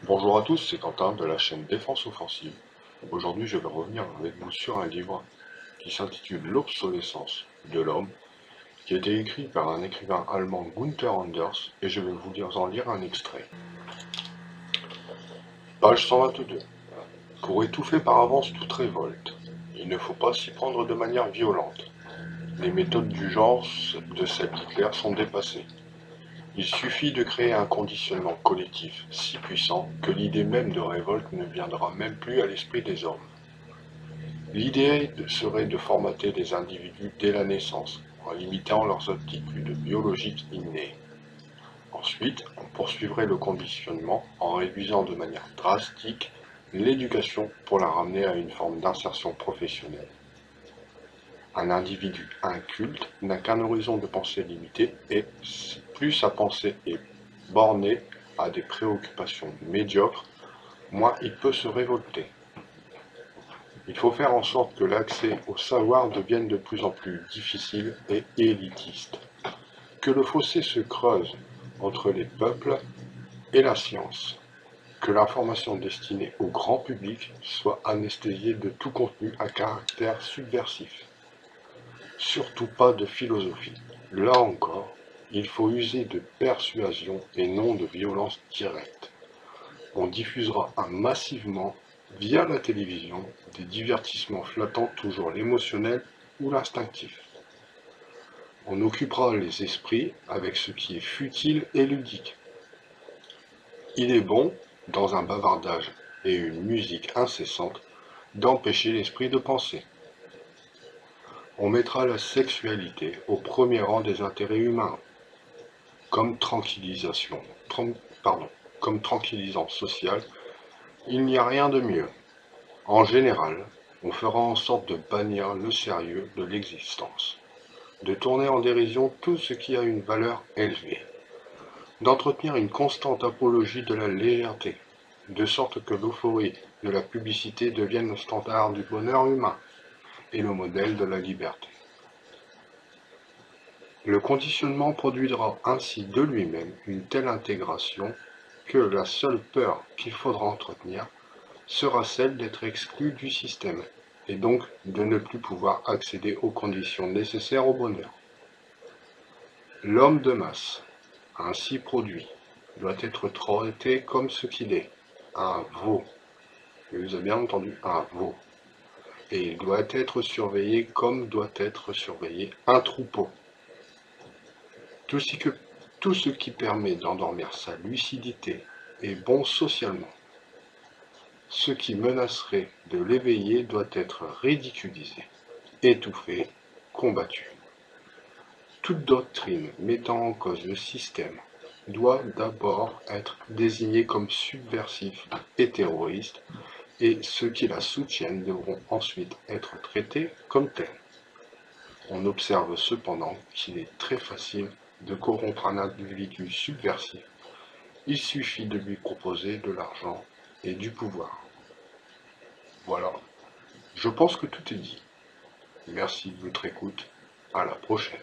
Bonjour à tous, c'est Quentin de la chaîne Défense Offensive. Aujourd'hui, je vais revenir avec vous sur un livre qui s'intitule L'obsolescence de l'homme, qui a été écrit par un écrivain allemand Gunther Anders, et je vais en lire un extrait. Page 122. Pour étouffer par avance toute révolte, il ne faut pas s'y prendre de manière violente. Les méthodes du genre de celles d'Hitler sont dépassées. Il suffit de créer un conditionnement collectif si puissant que l'idée même de révolte ne viendra même plus à l'esprit des hommes. L'idée serait de formater les individus dès la naissance, en limitant leurs aptitudes biologiques innées. Ensuite, on poursuivrait le conditionnement en réduisant de manière drastique l'éducation pour la ramener à une forme d'insertion professionnelle. Un individu inculte n'a qu'un horizon de pensée limité et, plus sa pensée est bornée à des préoccupations médiocres, moins il peut se révolter. Il faut faire en sorte que l'accès au savoir devienne de plus en plus difficile et élitiste, que le fossé se creuse entre les peuples et la science, que l'information destinée au grand public soit anesthésiée de tout contenu à caractère subversif. Surtout pas de philosophie. Là encore, il faut user de persuasion et non de violence directe. On diffusera massivement, via la télévision, des divertissements flattant toujours l'émotionnel ou l'instinctif. On occupera les esprits avec ce qui est futile et ludique. Il est bon, dans un bavardage et une musique incessante, d'empêcher l'esprit de penser. On mettra la sexualité au premier rang des intérêts humains, comme comme tranquillisant social, il n'y a rien de mieux. En général, on fera en sorte de bannir le sérieux de l'existence, de tourner en dérision tout ce qui a une valeur élevée, d'entretenir une constante apologie de la légèreté, de sorte que l'euphorie de la publicité devienne le standard du bonheur humain et le modèle de la liberté. Le conditionnement produira ainsi de lui-même une telle intégration que la seule peur qu'il faudra entretenir sera celle d'être exclu du système, et donc de ne plus pouvoir accéder aux conditions nécessaires au bonheur. L'homme de masse, ainsi produit, doit être traité comme ce qu'il est, un veau. Vous avez bien entendu, un veau. Et il doit être surveillé comme doit être surveillé un troupeau. Tout ce qui permet d'endormir sa lucidité est bon socialement. Ce qui menacerait de l'éveiller doit être ridiculisé, étouffé, combattu. Toute doctrine mettant en cause le système doit d'abord être désignée comme subversive et terroriste, et ceux qui la soutiennent devront ensuite être traités comme tels. On observe cependant qu'il est très facile de corrompre un individu subversif. Il suffit de lui proposer de l'argent et du pouvoir. Voilà, je pense que tout est dit. Merci de votre écoute. À la prochaine.